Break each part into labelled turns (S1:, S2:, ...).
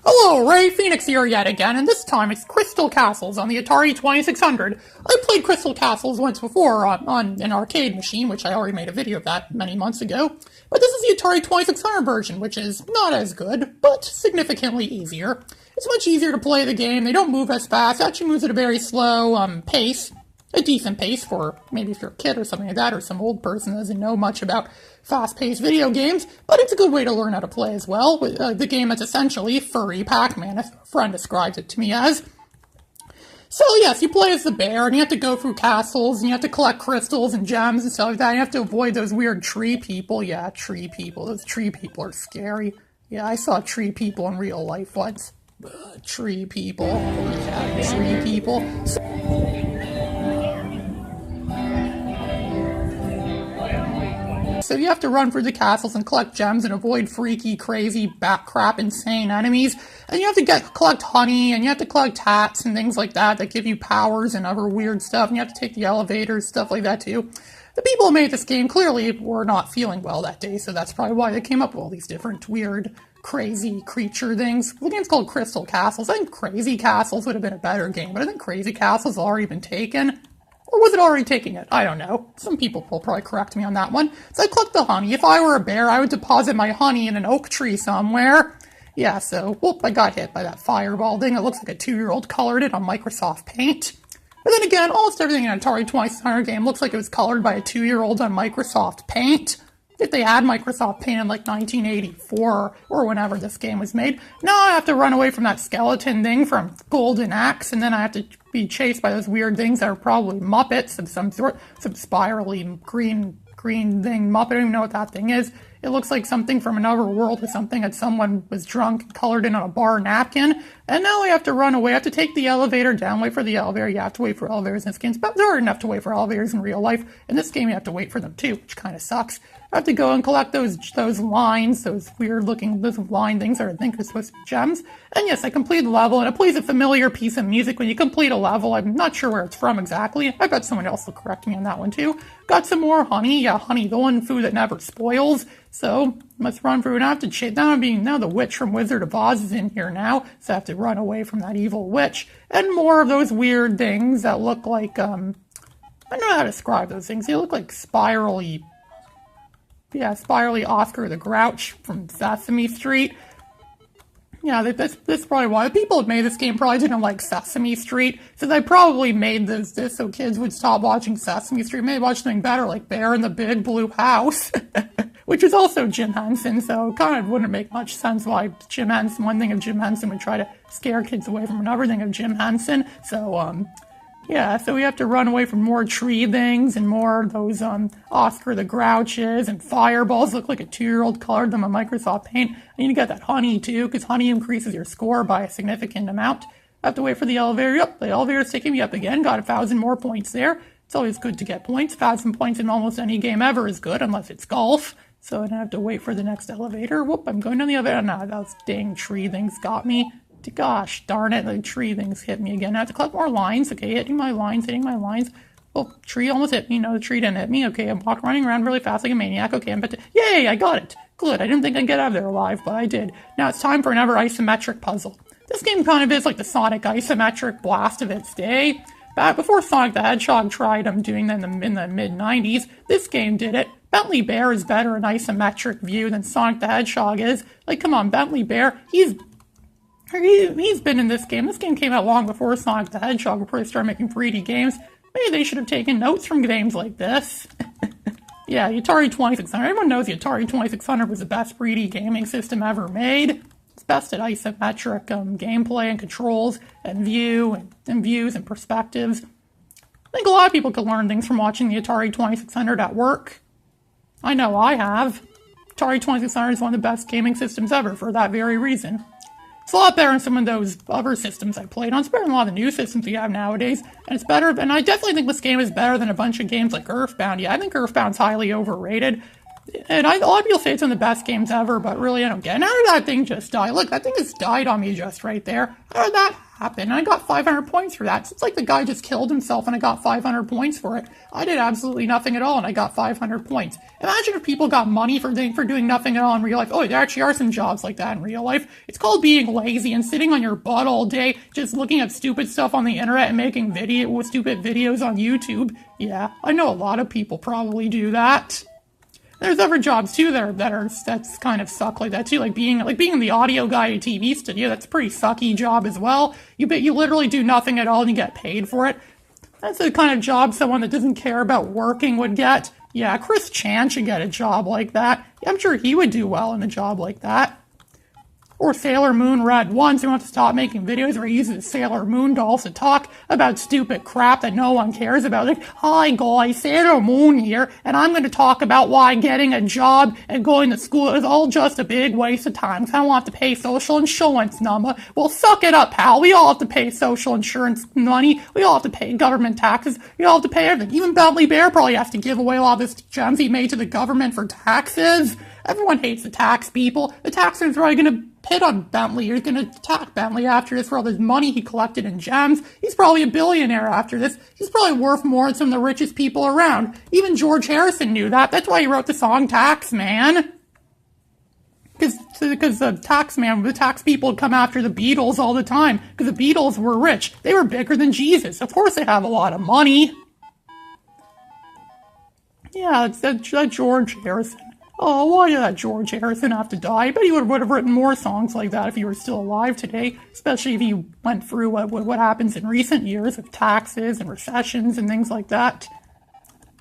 S1: Hello, Ray Phoenix here yet again, and this time it's Crystal Castles on the Atari 2600. I played Crystal Castles once before on an arcade machine, which I already made a video of that many months ago, but this is the Atari 2600 version, which is not as good, but significantly easier. It's much easier to play the game, they don't move as fast, it actually moves at a very slow pace. A decent pace for maybe if you're a kid or something like that, or some old person that doesn't know much about fast-paced video games, but it's a good way to learn how to play as well. The game that's essentially furry Pac-Man, as a friend describes it to me as. So yes, you play as the bear, and you have to go through castles, and you have to collect crystals and gems and stuff like that. You have to avoid those weird tree people. Yeah, tree people. Those tree people are scary. Yeah, I saw tree people in real life once. Tree people. Yeah, tree people. So you have to run through the castles and collect gems and avoid freaky, crazy, crap, insane enemies. And you have to collect honey, and you have to collect hats and things like that give you powers and other weird stuff. And you have to take the elevators, stuff like that too. The people who made this game clearly were not feeling well that day, so that's probably why they came up with all these different weird, crazy creature things. The game's called Crystal Castles. I think Crazy Castles would have been a better game, but I think Crazy Castles has already been taken. Or was it already taking it? I don't know. Some people will probably correct me on that one. So I collect the honey. If I were a bear, I would deposit my honey in an oak tree somewhere. Yeah, so, whoop, I got hit by that fireball thing. It looks like a 2-year-old colored it on Microsoft Paint. But then again, almost everything in an Atari 2600 game looks like it was colored by a 2-year-old on Microsoft Paint. If they had Microsoft Paint in like 1984 or whenever this game was made. Now I have to run away from that skeleton thing from Golden Axe, and then I have to be chased by those weird things that are probably Muppets of some sort. Some spirally green thing Muppet. I don't even know what that thing is. It looks like something from another world or something that someone was drunk and colored in on a bar napkin. And now I have to run away. I have to take the elevator down, wait for the elevator. You have to wait for elevators in this game. But there are enough to wait for elevators in real life. In this game, you have to wait for them too, which kind of sucks. I have to go and collect those lines, those weird-looking line things that I think are supposed to be gems. And yes, I completed the level, and it plays a familiar piece of music when you complete a level. I'm not sure where it's from exactly. I bet someone else will correct me on that one too. Got some more honey. Yeah, honey, the one food that never spoils. So, let's run through, and I have to chase. Now the witch from Wizard of Oz is in here now, so I have to run away from that evil witch. And more of those weird things that look like, I don't know how to describe those things. They look like spirally Oscar the Grouch from Sesame Street. Yeah, this is probably why. The people who made this game probably didn't like Sesame Street, so they probably made this so kids would stop watching Sesame Street, maybe watch something better like Bear in the Big Blue House, which is also Jim Henson, so it kind of wouldn't make much sense why one thing of Jim Henson would try to scare kids away from another thing of Jim Henson, so, yeah, so we have to run away from more tree things and more of those Oscar the Grouches and fireballs. Look like a 2-year-old colored them on Microsoft Paint. I need to get that honey too, because honey increases your score by a significant amount. I have to wait for the elevator. Yep, the elevator's taking me up again. Got 1,000 more points there. It's always good to get points. 1,000 points in almost any game ever is good, unless it's golf. So I don't have to wait for the next elevator. Whoop, I'm going down the elevator. No, those dang tree things got me. Gosh darn it, the tree things hit me again. I have to collect more lines. Okay, hitting my lines. Oh, tree almost hit me. No, the tree didn't hit me. Okay, I'm running around really fast like a maniac. Okay, yay, I got it. Good, I didn't think I'd get out of there alive, but I did. Now it's time for another isometric puzzle. This game kind of is like the Sonic Isometric Blast of its day. Back before Sonic the Hedgehog tried doing that in the mid-90s, this game did it. Bentley Bear is better in isometric view than Sonic the Hedgehog is. Like, come on, Bentley Bear, he's been in this game. This game came out long before Sonic the Hedgehog before they started making 3D games. Maybe they should have taken notes from games like this. Yeah, the Atari 2600. Everyone knows the Atari 2600 was the best 3D gaming system ever made. It's best at isometric gameplay and controls and views and perspectives. I think a lot of people could learn things from watching the Atari 2600 at work. I know I have. Atari 2600 is one of the best gaming systems ever for that very reason. It's a lot better than some of those other systems I played on. It's better than a lot of the new systems we have nowadays. And it's better, and I definitely think this game is better than a bunch of games like Earthbound. Yeah, I think Earthbound's highly overrated. And a lot of people say it's one of the best games ever, but really I don't get it. How did that thing just die? Look, that thing just died on me just right there. How did that happen? I got 500 points for that. It's like the guy just killed himself and I got 500 points for it. I did absolutely nothing at all and I got 500 points. Imagine if people got money for doing nothing at all in real life. Oh, there actually are some jobs like that in real life. It's called being lazy and sitting on your butt all day, just looking at stupid stuff on the internet and making stupid videos on YouTube. Yeah, I know a lot of people probably do that. There's other jobs too that's kind of suck like that too, like being the audio guy at a TV studio. That's a pretty sucky job as well. You literally do nothing at all and you get paid for it. That's the kind of job someone that doesn't care about working would get. Yeah, Chris Chan should get a job like that. I'm sure he would do well in a job like that. Or Sailor Moon Red 1, so he wants to stop making videos where he uses Sailor Moon dolls to talk about stupid crap that no one cares about. Like, hi guys, Sailor Moon here, and I'm going to talk about why getting a job and going to school is all just a big waste of time, because I don't have to pay social insurance number. Well, suck it up, pal. We all have to pay social insurance money. We all have to pay government taxes. We all have to pay everything. Even Bentley Bear probably has to give away a lot of his gems he made to the government for taxes. Everyone hates the tax people. The taxers are probably going to hit on Bentley. You're going to attack Bentley after this for all this money he collected in gems. He's probably a billionaire after this. He's probably worth more than some of the richest people around. Even George Harrison knew that. That's why he wrote the song Tax Man. Because the tax people would come after the Beatles all the time. Because the Beatles were rich. They were bigger than Jesus. Of course they have a lot of money. Yeah, it's that George Harrison. Oh, why did that George Harrison have to die? I bet he would have written more songs like that if he were still alive today, especially if he went through what happens in recent years with taxes and recessions and things like that.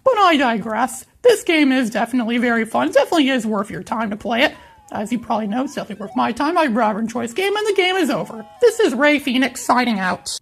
S1: But I digress. This game is definitely very fun. It definitely is worth your time to play it. As you probably know, it's definitely worth my time. I'd rather enjoy this game, and the game is over. This is Ray Phoenix signing out.